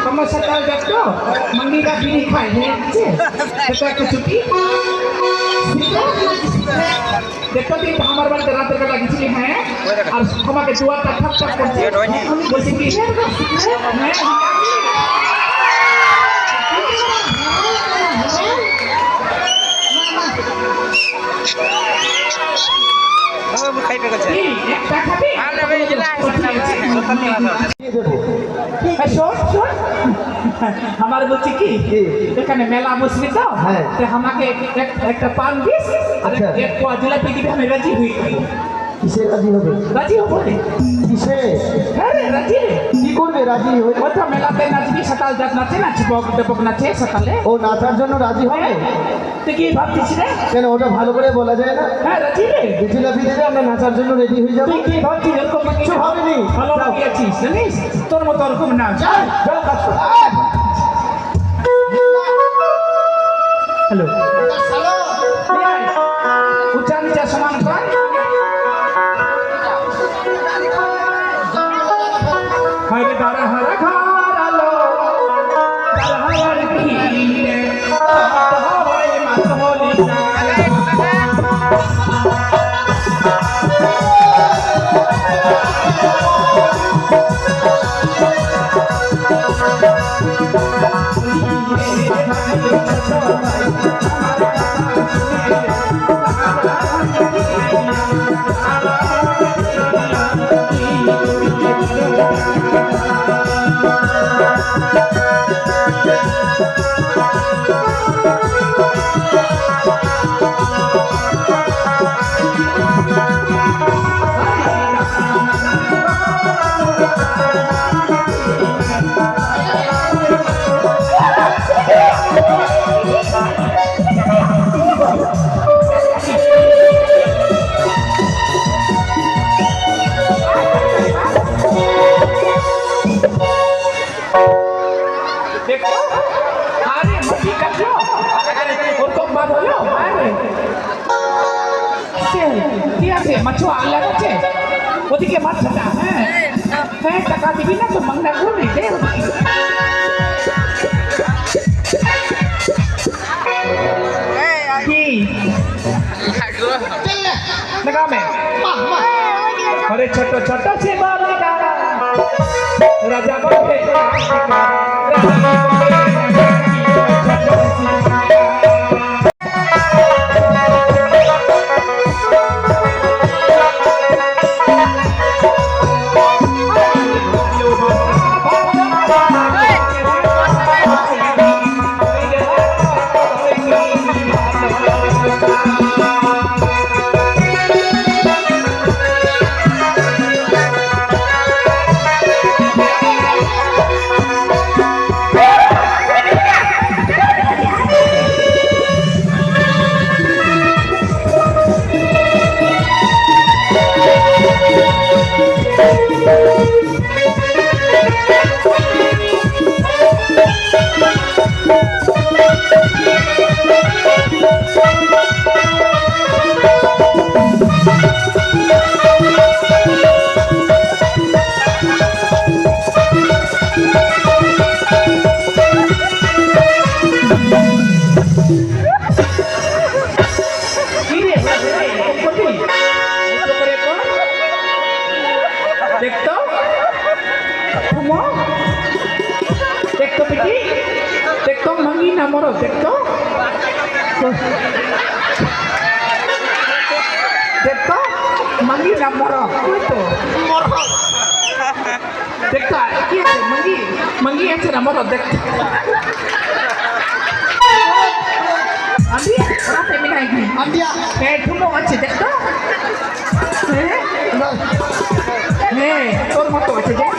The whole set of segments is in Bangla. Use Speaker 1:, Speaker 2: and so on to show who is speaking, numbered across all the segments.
Speaker 1: kamu sekal jatuh mengira diri kaya kita kecuti देखो ती हमारे बार तेरा तेरा लगी चली है और हमारे दुआ का थप थप करते बोलते कि मैं
Speaker 2: খাই পেয়ে গেছে
Speaker 1: একটা খাবি
Speaker 2: আরে ভাই জেলা
Speaker 1: আমার বলছি কি এখানে মেলা বসবি তো আমাকে একটা পান দিস আর এক পোয়া জিলাপি দিবি আমি রাজি হই
Speaker 3: কিসে রাজি হবে?
Speaker 1: রাজি হবো রে
Speaker 3: কিসে?
Speaker 1: হ্যাঁ রে রাজি রে
Speaker 3: কি করবে রাজি হয়ে?
Speaker 1: ওটা মেলাতে নাচবি সকাল জাত নাচে না চিপক টেপক নাচে সকালে
Speaker 3: ও নাচার জন্য রাজি হবে?
Speaker 1: তুই কি ভাবছিস রে?
Speaker 3: কেন ওটা ভালো করে বলা যায় না?
Speaker 1: হ্যাঁ রাজি রে
Speaker 3: জিলাপি দেবে আমরা নাচার জন্য রেডি হয়ে যাবো।
Speaker 1: তুই কি ভাবছিস এরকম
Speaker 3: কিছু ভাবিনি।
Speaker 1: ভালো লাগিয়েছিস জানিস তোর মতো ওরকম না হ্যালো উচ্চা নিচা সমান কর হরে দারা হরা ঘরালো দারহার কিনে তোরে মাতহলি macho ala আছে ওদিকে মাছটা হ্যাঁ হ্যাঁ টাকা দিবি না তো মাংনা করে দে কি लगा में अरे छोटो छोटो से बाबा राजा बाबे moro দেখতো দেখতো mangi na moro itu moro দেখতো কি আছে mangi আছে না moro দেখতো Andia, berapa yang minta ini? Andia, itu mau aja dek toh? Tur moto aja dek.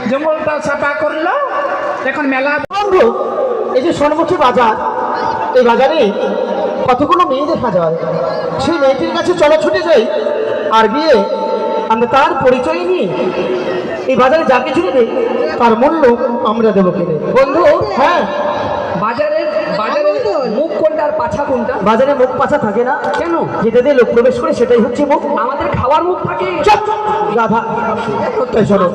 Speaker 1: জঙ্গলটা সাফা করলো এখন মেলা বন্ধু এই যে সোনমুখী বাজার এই বাজারে কতগুলো মেয়ে দেখা যায় সেই মেয়েটির কাছে চলো ছুটে যাই আর গিয়ে
Speaker 3: তার পরিচয় নিয়ে এই বাজারে যা কিছু নেবে তার মূল্য আমরা দেবো কিনে।
Speaker 1: বন্ধু,
Speaker 3: হ্যাঁ,
Speaker 1: বাজারে মুখ কোনটা আর পাছা কোনটা?
Speaker 3: বাজারে মুখ পাছা থাকে না
Speaker 1: কেন?
Speaker 3: যেটা দিয়ে লোক প্রবেশ করে সেটাই হচ্ছে মুখ।
Speaker 1: আমাদের খাওয়ার মুখ থাকে।
Speaker 3: চুপ, গাধা। এই চলো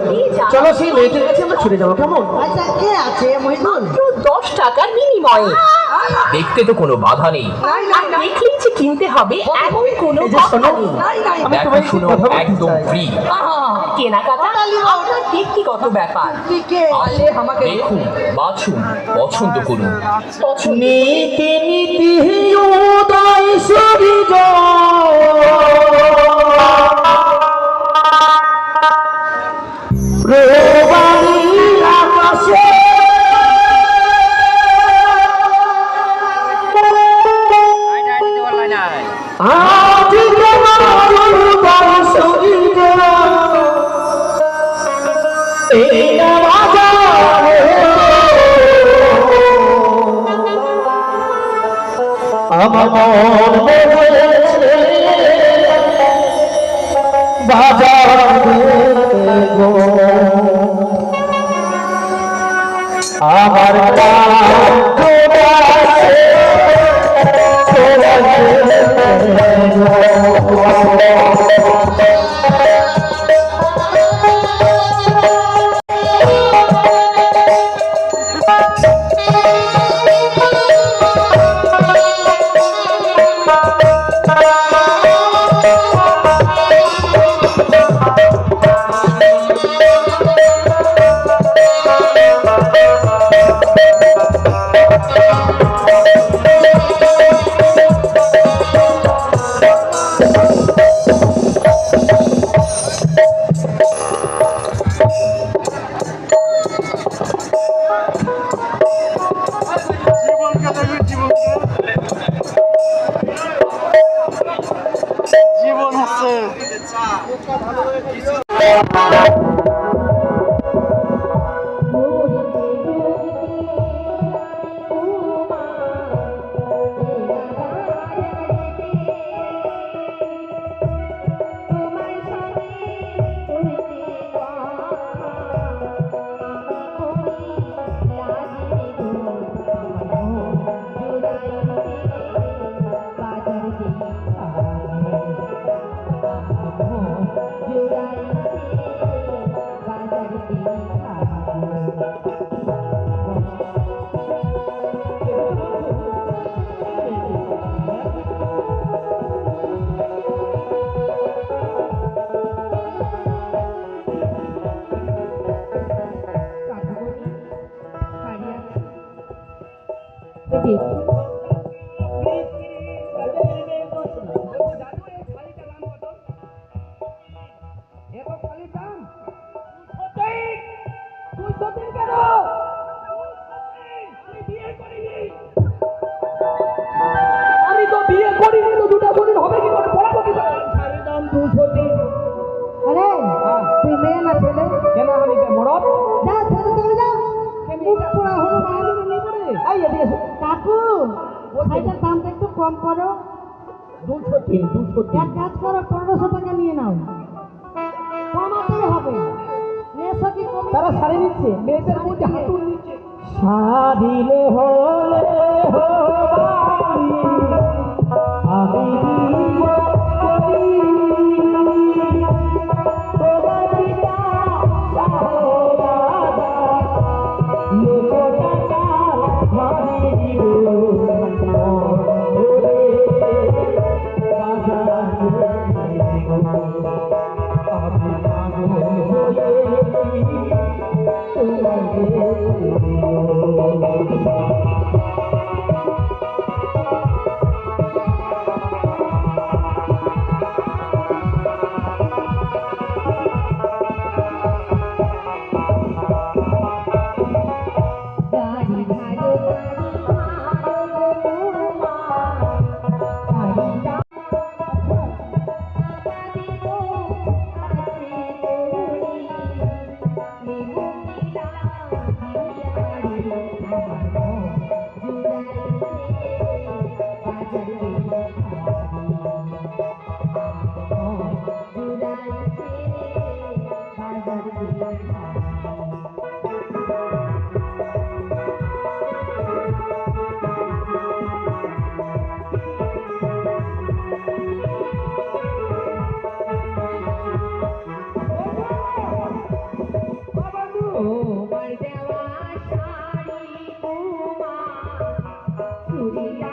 Speaker 3: চলো, সেই মেয়েটির কাছে আমরা ছুটে যাবো, কেমন?
Speaker 4: আচ্ছা, কে আছে মহিদুল?
Speaker 5: 10 টাকার বিনিময়ে
Speaker 2: দেখতে তো কোনো বাধা নেই,
Speaker 5: আর দেখলেই যে কিনতে হবে এমন কোনো
Speaker 3: এই যে
Speaker 5: কথা
Speaker 3: শোনো,
Speaker 5: নেই।
Speaker 3: আমি
Speaker 2: দেখা
Speaker 3: তোমায়
Speaker 2: শুনো
Speaker 3: কথা বলতে
Speaker 2: একদম
Speaker 3: চাই।
Speaker 2: ফ্রি।
Speaker 5: কেনাকাটা আপনার ব্যক্তিগত ব্যাপার।
Speaker 4: তুই কে?
Speaker 1: আলে আমাকে
Speaker 2: দেখুন, বাছুন, পছন্দ করুন।
Speaker 3: নীতি নীতি উদয় সূর্য রোবানির আকাশে আজ তোমার উদয় সূর্য এই বাজারে আমার মন বলেছে বাজার গো, আমার প্রাণ জোড়াছে
Speaker 1: আমি তো বিয়ে করিনি, তো দুটো শরীর হবে কি করে? পড়াবো কি করে?
Speaker 4: আরে তুই মেয়ে না ছেলে?
Speaker 1: কেন আমি মরদ?
Speaker 4: যা ছেলে চলে যা। মুখ পোড়া হলো বাইরে নিয়ে পড়ে।
Speaker 1: এই এদিকে এসো।
Speaker 4: কাকু, শাড়িটার দামটা একটু কম করো।
Speaker 1: 203
Speaker 4: এক কাজ করো, 1500 টাকা নিয়ে নাও। কমাতে হবে। নেশো কি কমে?
Speaker 1: তারা শাড়ি নিচ্ছে, মেয়েদের মধ্যে হাতুর নিচ্ছে।
Speaker 3: সাদিলে হলে আমি দিব করি, তোমার পিতা সাহরাদা লোক টাকা মারি দিব
Speaker 4: তোমার দেওয়া শাড়ি তোমার চুড়িয়া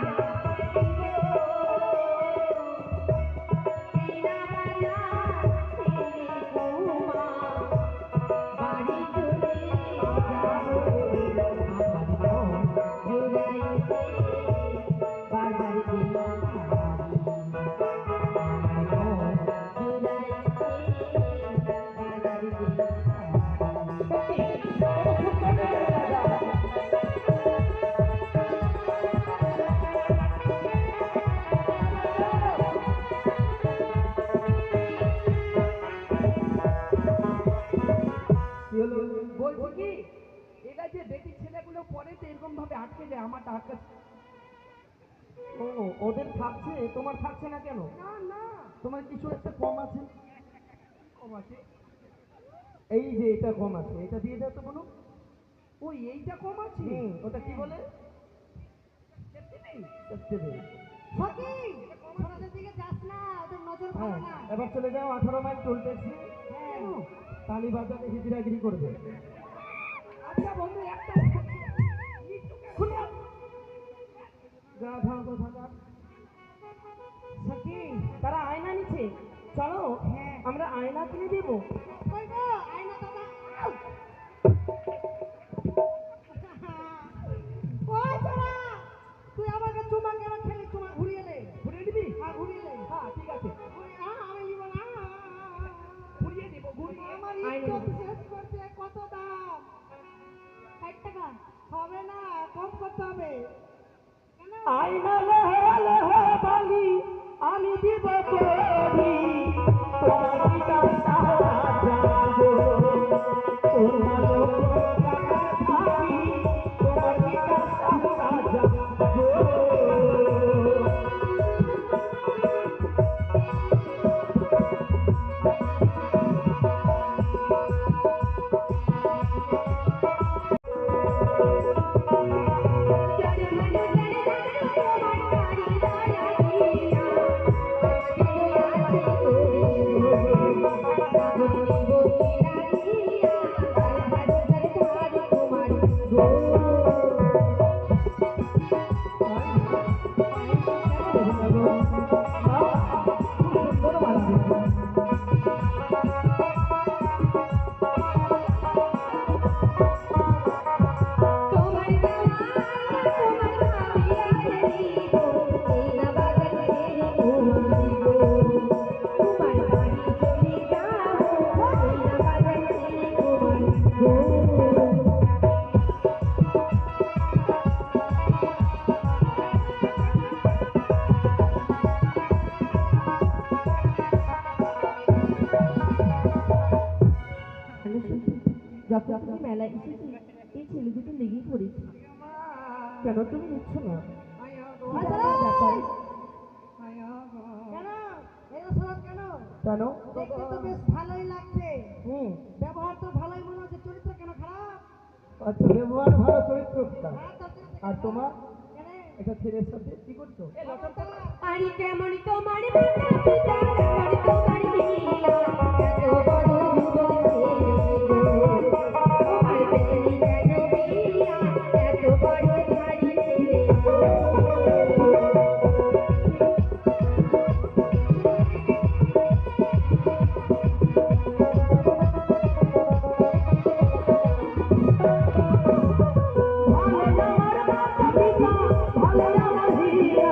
Speaker 1: বলছি কি এটা যে বেটি ছেলেগুলো পরে তো এরকম ভাবে আটকে যায় আমারটা আটকে
Speaker 3: ও ওদের থাকছে তোমার থাকছে না কেন?
Speaker 1: না না
Speaker 3: তোমার কিছু একটা কম আছে।
Speaker 1: কম আছে
Speaker 3: এই যে এটা কম আছে, এটা দিয়ে দাও তো কোনো।
Speaker 1: ওই এইটা কম আছে
Speaker 3: ওটা কি বলে?
Speaker 1: দেখতে নেই
Speaker 3: দেখতে দে।
Speaker 4: সখী ছোটদের দিকে যাস না, ওদের নজর
Speaker 3: হ্যাঁ,
Speaker 4: ভালো না।
Speaker 3: এবার চলে যাও 18 মাইল টোল ট্যাক্সি,
Speaker 4: হ্যাঁ।
Speaker 3: তালি বাজারে হিজড়াগিরি করবে।
Speaker 1: আচ্ছা বন্ধু একটা খুলে
Speaker 3: গাধা কোথাকার।
Speaker 4: সখী
Speaker 3: তারা আয়না নিচ্ছে, চলো
Speaker 4: হ্যাঁ।
Speaker 3: আমরা আয়না কিনে দেবো।
Speaker 4: কই গো আয়না দাদা আউ! ওই তোরা তুই আমাকে চুমা কেন খেলি? চুমা ঘুরিয়ে নে।
Speaker 1: ঘুরিয়ে দিবি
Speaker 4: হ্যাঁ ঘুরিয়ে নে।
Speaker 1: হ্যাঁ ঠিক আছে
Speaker 4: আমি নিব না।
Speaker 1: ঘুরিয়ে দিব ঘুরিয়ে
Speaker 4: আমার
Speaker 3: আয়না
Speaker 4: ইজ্জত
Speaker 3: নেব।
Speaker 4: শেষ করছে। কত দাম? 60 টাকা হবে না, কম করতে হবে। কেন?
Speaker 3: আয়না লহে লহে বালি আমি দিব করি, তোমার পিতা সারা জাগো, তোমার লোক থাকি, তোমার পিতা সারা জাগো।
Speaker 6: যখন মেলায় এসেছি এই ছেলে দুটো লেগেই পড়েছে।
Speaker 3: কেন তুমি নিচ্ছ না?
Speaker 4: আচ্ছা,
Speaker 6: ব্যাপার
Speaker 4: কেন? এরা সব কেন?
Speaker 3: কেন?
Speaker 4: দেখতে তো বেশ ভালোই লাগছে।
Speaker 3: হুম,
Speaker 4: ব্যবহার তো ভালোই মনে হচ্ছে, চরিত্র কেন খারাপ?
Speaker 3: আচ্ছা ব্যবহার ভালো, চরিত্র খারাপ।
Speaker 4: হ্যাঁ, তোর চরিত্র
Speaker 3: আর
Speaker 4: কেন?
Speaker 3: তোমার
Speaker 4: কেন?
Speaker 3: এটা ছেলের সাথে কি করছো?
Speaker 6: আরে কেমন তোমার মাতা পিতা কেমন তোমার লীলা, এত বড় যুবক ছেলে গো, তোমার বেলি কেন বিয়া, এত বড় ধাড়ি ছেলে গো।
Speaker 3: ভালো আমার মাতা পিতা, ভালো আমার হিয়া,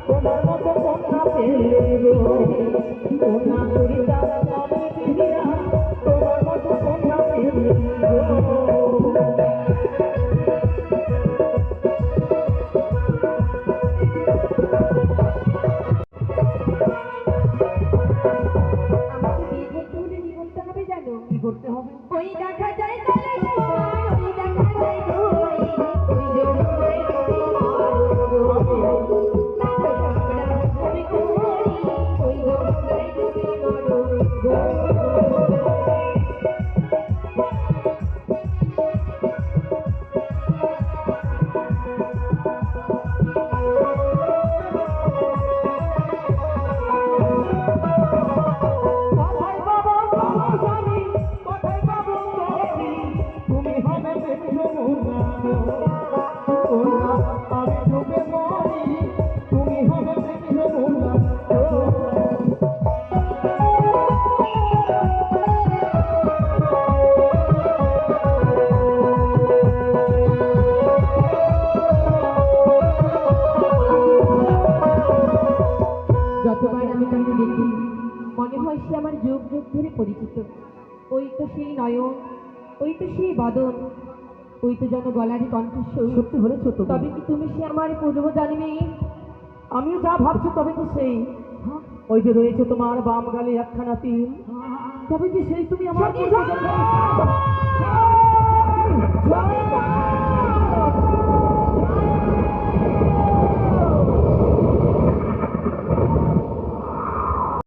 Speaker 3: তোমার মতো কন্যা পেলে গো, কন্যা করিতা
Speaker 4: ওই তো সেই বদন, ওই তো যেন গলারই কণ্ঠস্বর।
Speaker 3: সত্যি বলেছ তো?
Speaker 4: তবে কি তুমি সে আমার পূর্ব জানবে?
Speaker 3: আমিও যা ভাবছি তবে কি সেই ওই যে রয়েছে তোমার বাম গালে একখানা তিল, তবে কি সেই তুমি আমার
Speaker 4: সত্যি?